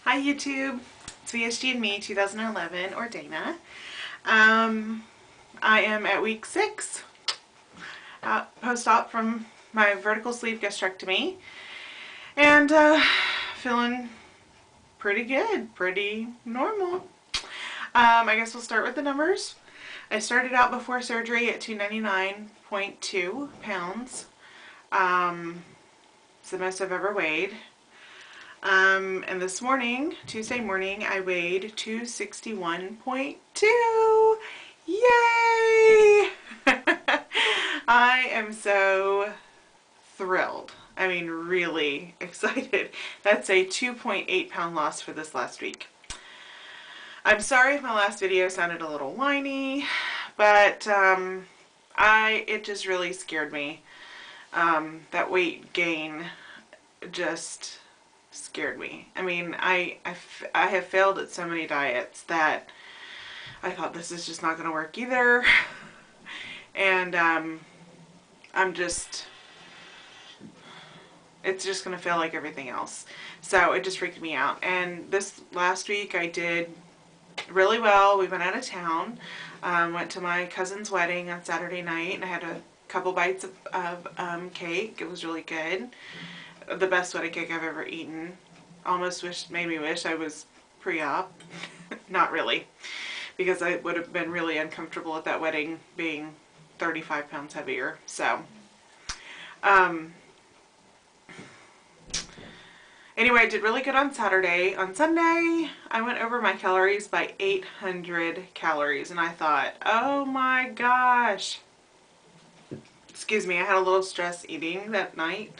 Hi YouTube, it's VSG and Me 2011 or Dana. I am at week 6 post-op from my vertical sleeve gastrectomy and feeling pretty good, pretty normal. I guess we'll start with the numbers. I started out before surgery at 299.2 pounds. It's the most I've ever weighed. And this morning, Tuesday morning, I weighed 261.2. Yay! I am so thrilled. I mean, really excited. That's a 2.8 pound loss for this last week. I'm sorry if my last video sounded a little whiny, but it just really scared me. That weight gain just scared me. I mean, I have failed at so many diets that I thought this is just not going to work either. And it's just going to feel like everything else. So it just freaked me out. And this last week I did really well. We went out of town, went to my cousin's wedding on Saturday night, and I had a couple bites of cake. It was really good. The best wedding cake I've ever eaten. Almost made me wish I was pre-op. Not really, because I would have been really uncomfortable at that wedding being 35 pounds heavier. So, anyway, I did really good on Saturday. On Sunday, I went over my calories by 800 calories, and I thought, oh my gosh. Excuse me, I had a little stress eating that night.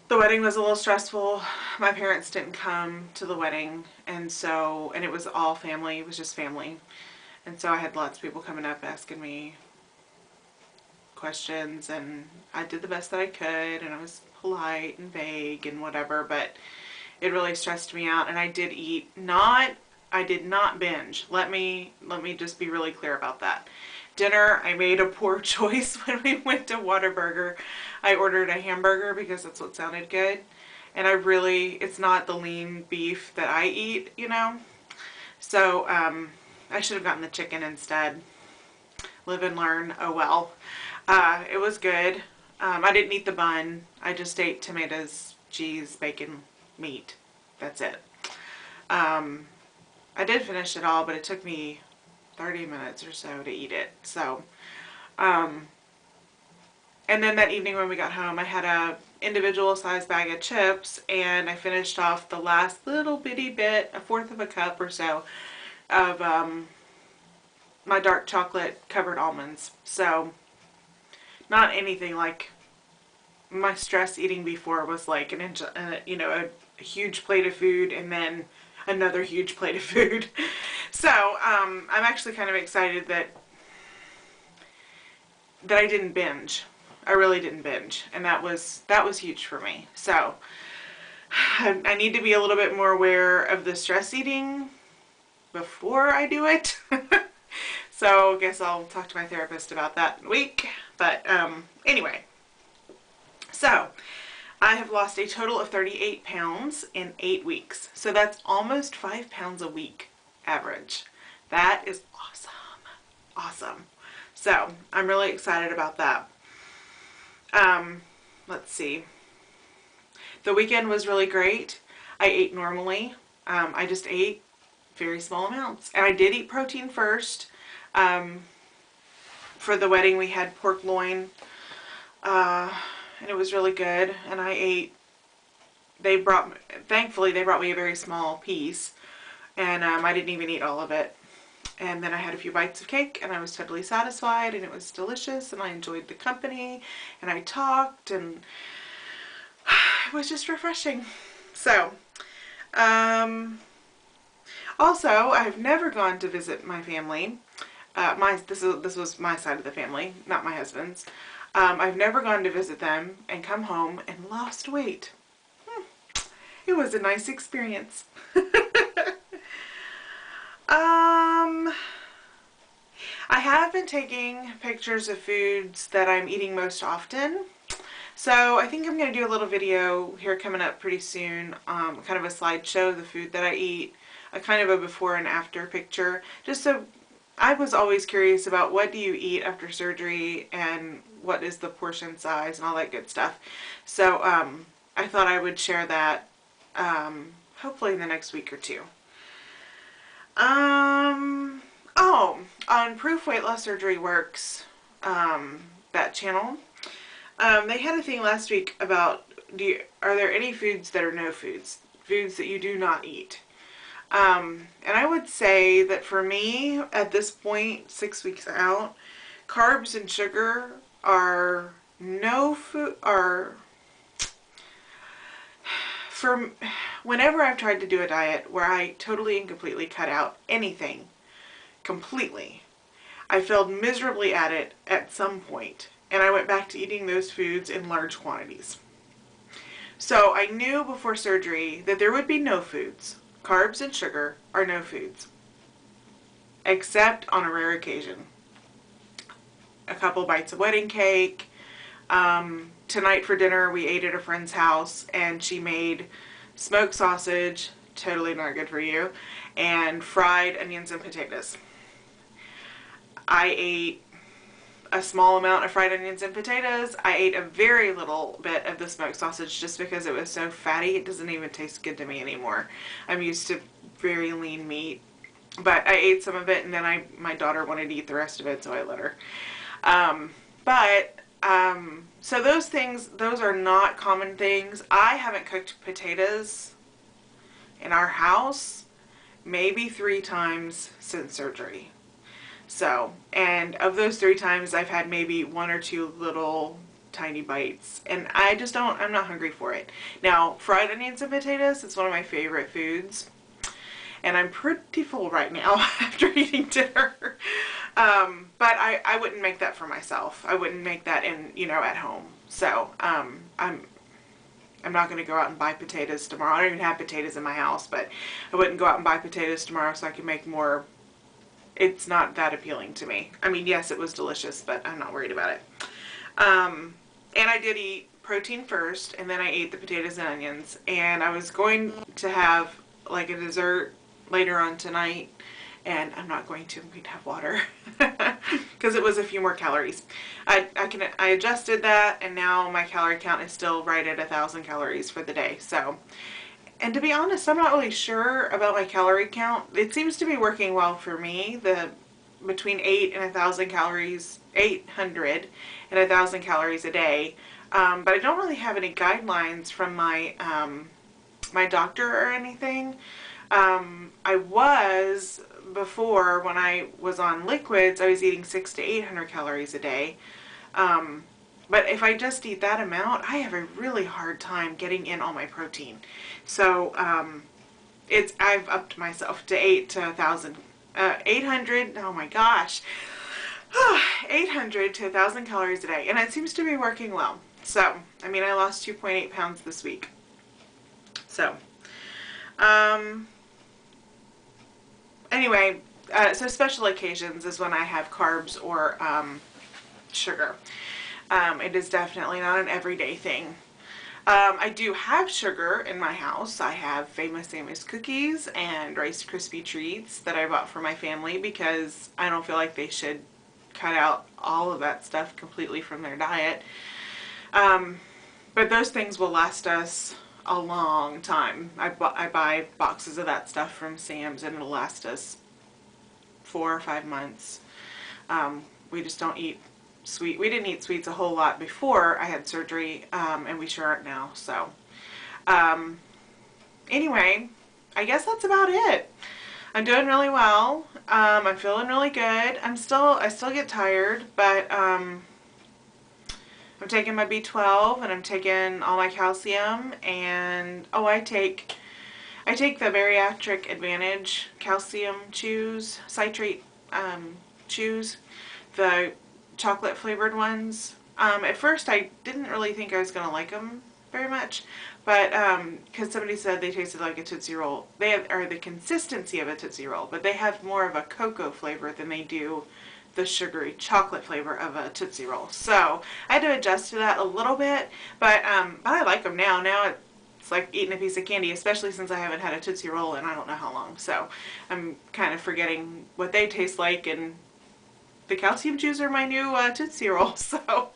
The wedding was a little stressful. My parents didn't come to the wedding, and it was all family. It was just family. And so I had lots of people coming up asking me questions, and I did the best that I could, and I was polite and vague and whatever, but it really stressed me out. And I did eat I did not binge. Let me just be really clear about that. Dinner, I made a poor choice when we went to Whataburger. I ordered a hamburger because that's what sounded good. And it's not the lean beef that I eat, you know. So, I should have gotten the chicken instead. Live and learn, oh well. It was good. I didn't eat the bun. I just ate tomatoes, cheese, bacon, meat. That's it. I did finish it all, but it took me 30 minutes or so to eat it. So, and then that evening when we got home, I had a individual sized bag of chips, and I finished off the last little bitty bit, a fourth of a cup or so, of my dark chocolate covered almonds. So, not anything like my stress eating before was like a huge plate of food and then another huge plate of food. So, I'm actually kind of excited that I didn't binge. I really didn't binge, and that was huge for me. So, I need to be a little bit more aware of the stress eating before I do it. So, I guess I'll talk to my therapist about that in a week. But, anyway. So, I have lost a total of 38 pounds in 8 weeks. So that's almost 5 pounds a week average. That is awesome. Awesome. So I'm really excited about that. Let's see. The weekend was really great. I ate normally. I just ate very small amounts. And I did eat protein first. For the wedding we had pork loin. And it was really good, and I ate, thankfully they brought me a very small piece, and I didn't even eat all of it. And then I had a few bites of cake, and I was totally satisfied, and it was delicious, and I enjoyed the company, and I talked, and it was just refreshing. So, also, I've never gone to visit my family. This was my side of the family, not my husband's. I've never gone to visit them and come home and lost weight. It was a nice experience. I have been taking pictures of foods that I'm eating most often. So I think I'm going to do a little video here coming up pretty soon, kind of a slideshow of the food that I eat, a kind of a before and after picture. Just so, I was always curious about what do you eat after surgery and what is the portion size and all that good stuff. So I thought I would share that hopefully in the next week or two. Oh, on Proof Weight Loss Surgery Works, that channel, they had a thing last week about are there any foods that are no foods? Foods that you do not eat. And I would say that for me, at this point, 6 weeks out, carbs and sugar are no food, for whenever I've tried to do a diet where I totally and completely cut out anything, completely, I failed miserably at it at some point, and I went back to eating those foods in large quantities. So I knew before surgery that there would be no foods. Carbs and sugar are no foods, except on a rare occasion. A couple bites of wedding cake. Tonight for dinner we ate at a friend's house and she made smoked sausage, totally not good for you, and fried onions and potatoes. I ate a small amount of fried onions and potatoes. I ate a very little bit of the smoked sausage just because it was so fatty. It doesn't even taste good to me anymore. I'm used to very lean meat. But I ate some of it, and then my daughter wanted to eat the rest of it, so I let her. So those things, those are not common things. I haven't cooked potatoes in our house maybe 3 times since surgery. So, and of those 3 times, I've had maybe 1 or 2 little tiny bites, and I just don't, I'm not hungry for it. Now, fried onions and potatoes is one of my favorite foods, and I'm pretty full right now after eating dinner. But I wouldn't make that for myself. I wouldn't make that at home. So, I'm not going to go out and buy potatoes tomorrow. I don't even have potatoes in my house, but I wouldn't go out and buy potatoes tomorrow so I can make more. It's not that appealing to me. I mean, yes, it was delicious, but I'm not worried about it. And I did eat protein first, and then I ate the potatoes and onions. And I was going to have like a dessert later on tonight, and I'm not going to. I'm going to have water because it was a few more calories. I adjusted that, and now my calorie count is still right at 1,000 calories for the day. So. And to be honest, I'm not really sure about my calorie count. It seems to be working well for me, between 800 and 1,000 calories a day. But I don't really have any guidelines from my my doctor or anything. I was, before, when I was on liquids, I was eating 600 to 800 calories a day. But if I just eat that amount, I have a really hard time getting in all my protein. So I've upped myself to 800, oh my gosh, 800 to 1,000 calories a day. And it seems to be working well. So, I mean, I lost 2.8 pounds this week. So, anyway, so special occasions is when I have carbs or sugar. It is definitely not an everyday thing. I do have sugar in my house. I have Famous Amos cookies and Rice Krispie treats that I bought for my family because I don't feel like they should cut out all of that stuff completely from their diet. But those things will last us a long time. I buy boxes of that stuff from Sam's and it'll last us 4 or 5 months. We just don't eat sweet. We didn't eat sweets a whole lot before I had surgery, and we sure aren't now. So, anyway, I guess that's about it. I'm doing really well. I'm feeling really good. I still get tired, but I'm taking my B12 and I'm taking all my calcium, and I take the Bariatric Advantage calcium chews, citrate chews, the chocolate flavored ones. At first I didn't really think I was going to like them very much, but because somebody said they tasted like a Tootsie Roll. They have, or the consistency of a Tootsie Roll, but they have more of a cocoa flavor than they do the sugary chocolate flavor of a Tootsie Roll. So I had to adjust to that a little bit, but I like them now. Now it's like eating a piece of candy, especially since I haven't had a Tootsie Roll in I don't know how long. So I'm kind of forgetting what they taste like, and the calcium chews are my new Tootsie Roll. So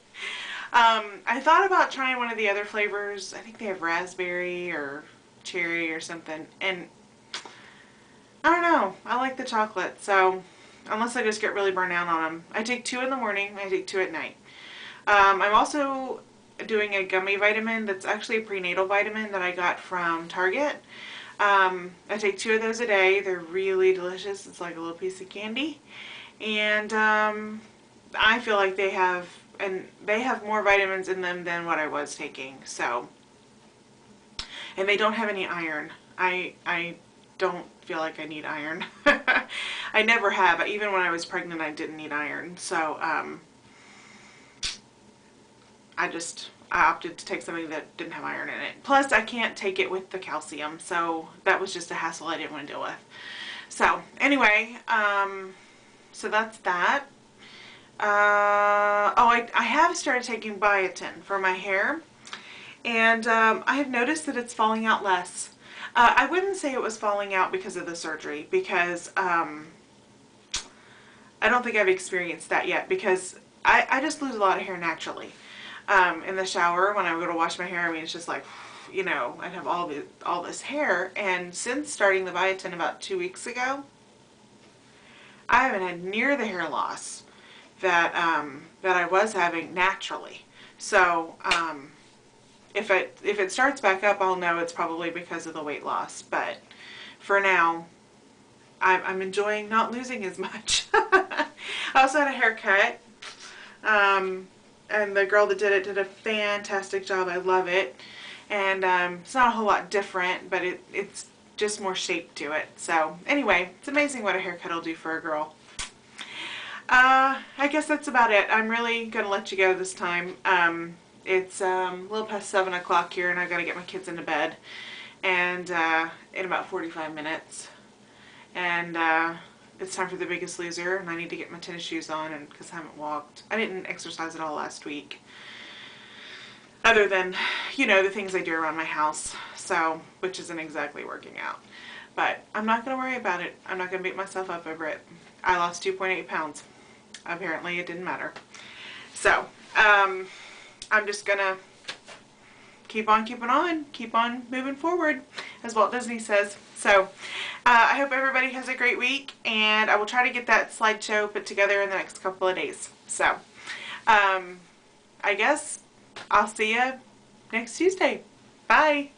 I thought about trying one of the other flavors. I think they have raspberry or cherry or something, and I don't know. I like the chocolate, so unless I just get really burnt out on them. I take 2 in the morning, I take 2 at night. I'm also doing a gummy vitamin that's actually a prenatal vitamin that I got from Target. I take 2 of those a day. They're really delicious. It's like a little piece of candy. And I feel like they have more vitamins in them than what I was taking. So, and they don't have any iron. I don't feel like I need iron. I never have. Even when I was pregnant, I didn't need iron. So I opted to take something that didn't have iron in it. Plus, I can't take it with the calcium, so that was just a hassle I didn't want to deal with. So anyway, so that's that. I have started taking biotin for my hair, and I have noticed that it's falling out less. I wouldn't say it was falling out because of the surgery, because I don't think I've experienced that yet, because I just lose a lot of hair naturally. In the shower, when I go to wash my hair, I mean, it's just like, you know, I'd have all this hair, and since starting the biotin about 2 weeks ago, I haven't had near the hair loss that I was having naturally. So if it starts back up, I'll know it's probably because of the weight loss. But for now, I'm enjoying not losing as much. I also had a haircut, and the girl that did it did a fantastic job. I love it, and it's not a whole lot different, but it's just more shape to it. So anyway, it's amazing what a haircut will do for a girl. I guess that's about it. I'm really going to let you go this time. It's a little past 7 o'clock here, and I've got to get my kids into bed, and in about 45 minutes. And it's time for The Biggest Loser, and I need to get my tennis shoes on, and because I haven't walked. I didn't exercise at all last week, other than, you know, the things I do around my house, so, which isn't exactly working out. But I'm not going to worry about it. I'm not going to beat myself up over it. I lost 2.8 pounds. Apparently it didn't matter. So, I'm just going to keep on keeping on, keep on moving forward, as Walt Disney says. So, I hope everybody has a great week, and I will try to get that slideshow put together in the next couple of days. So, I guess I'll see you next Tuesday. Bye!